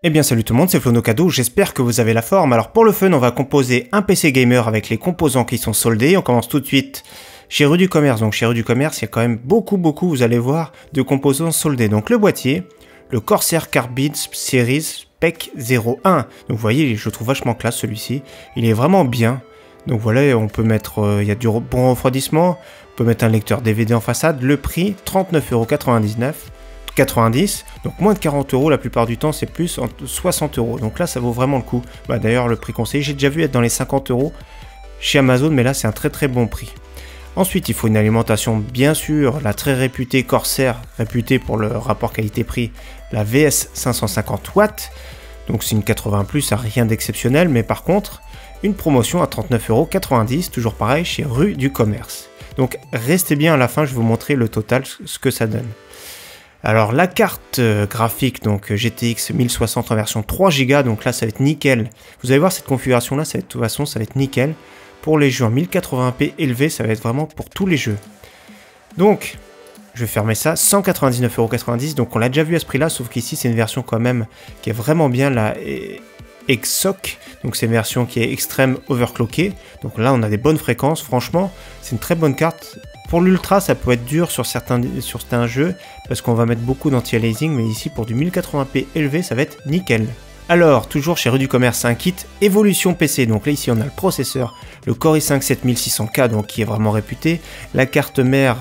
Eh bien salut tout le monde, c'est FloNoCado, j'espère que vous avez la forme. Alors pour le fun, on va composer un PC gamer avec les composants qui sont soldés. On commence tout de suite chez Rue du Commerce. Donc chez Rue du Commerce, il y a quand même beaucoup, vous allez voir, de composants soldés. Donc le boîtier, le Corsair Carbide Series Spec 01. Donc vous voyez, je le trouve vachement classe celui-ci. Il est vraiment bien. Donc voilà, on peut mettre, il y a du bon refroidissement. On peut mettre un lecteur DVD en façade. Le prix, 39,99 €. 90, donc moins de 40 € la plupart du temps, c'est plus en 60 €. Donc là, ça vaut vraiment le coup. Bah, d'ailleurs, le prix conseillé, j'ai déjà vu être dans les 50 € chez Amazon, mais là, c'est un très bon prix. Ensuite, il faut une alimentation, bien sûr, la très réputée Corsair, réputée pour le rapport qualité-prix, la VS 550 watts. Donc c'est une 80+, à rien d'exceptionnel, mais par contre, une promotion à 39,90 €, toujours pareil, chez Rue du Commerce. Donc restez bien à la fin, je vais vous montrer le total, ce que ça donne. Alors la carte graphique, donc GTX 1060 en version 3 Go, donc là ça va être nickel. Vous allez voir cette configuration là, de toute façon ça va être nickel. Pour les jeux en 1080p élevé, ça va être vraiment pour tous les jeux. Donc, je vais fermer ça, 199,90 €, donc on l'a déjà vu à ce prix là, sauf qu'ici c'est une version quand même qui est vraiment bien, la EXOC, donc c'est une version qui est extrême overclockée. Donc là on a des bonnes fréquences, franchement c'est une très bonne carte. Pour l'ultra, ça peut être dur sur certains jeux, parce qu'on va mettre beaucoup d'anti-aliasing, mais ici, pour du 1080p élevé, ça va être nickel. Alors, toujours chez Rue du Commerce, un kit Évolution PC. Donc là, ici, on a le processeur, le Core i5 7600K, donc qui est vraiment réputé, la carte mère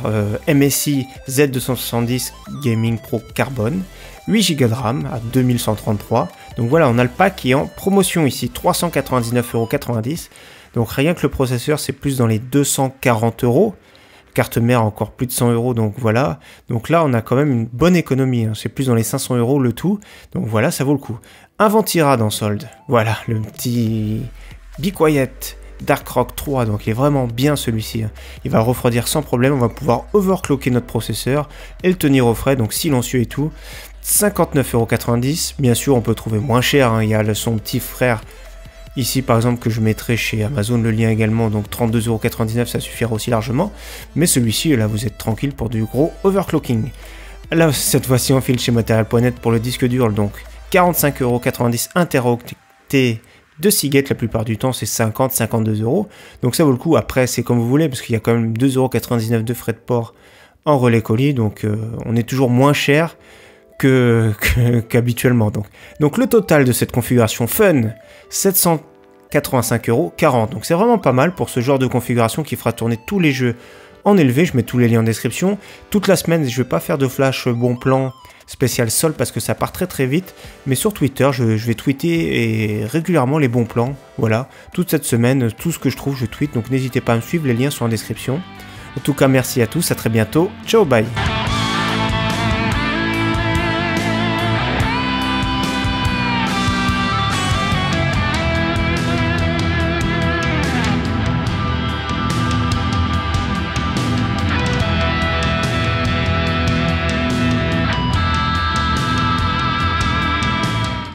MSI Z270 Gaming Pro Carbone, 8 Go de RAM à 2133. Donc voilà, on a le pack qui est en promotion ici, 399,90 €. Donc rien que le processeur, c'est plus dans les 240 €. Carte mère encore plus de 100 €, donc voilà. Donc là, on a quand même une bonne économie, hein. C'est plus dans les 500 € le tout. Donc voilà, ça vaut le coup. Un Ventirad en solde. Voilà, le petit Be Quiet Dark Rock 3. Donc il est vraiment bien celui-ci, hein. Il va refroidir sans problème. On va pouvoir overclocker notre processeur et le tenir au frais, donc silencieux et tout. 59,90 €. Bien sûr, on peut trouver moins cher, hein. Il y a son petit frère ici par exemple que je mettrai chez Amazon, le lien également, donc 32,99 €, ça suffira aussi largement. Mais celui-ci, là vous êtes tranquille pour du gros overclocking. Là cette fois-ci on file chez Material.net pour le disque dur, donc 45,90 € interoctet de Seagate, la plupart du temps c'est 50-52 €. Donc ça vaut le coup, après c'est comme vous voulez, parce qu'il y a quand même 2,99 € de frais de port en relais colis, donc on est toujours moins cher qu'habituellement. Donc le total de cette configuration fun, 785,40 €. Donc c'est vraiment pas mal pour ce genre de configuration qui fera tourner tous les jeux en élevé. Je mets tous les liens en description. Toute la semaine, je vais pas faire de flash bon plan spécial sol parce que ça part très vite. Mais sur Twitter, je vais tweeter régulièrement les bons plans. Voilà, toute cette semaine, tout ce que je trouve, je tweete. Donc n'hésitez pas à me suivre, les liens sont en description. En tout cas, merci à tous, à très bientôt. Ciao, bye.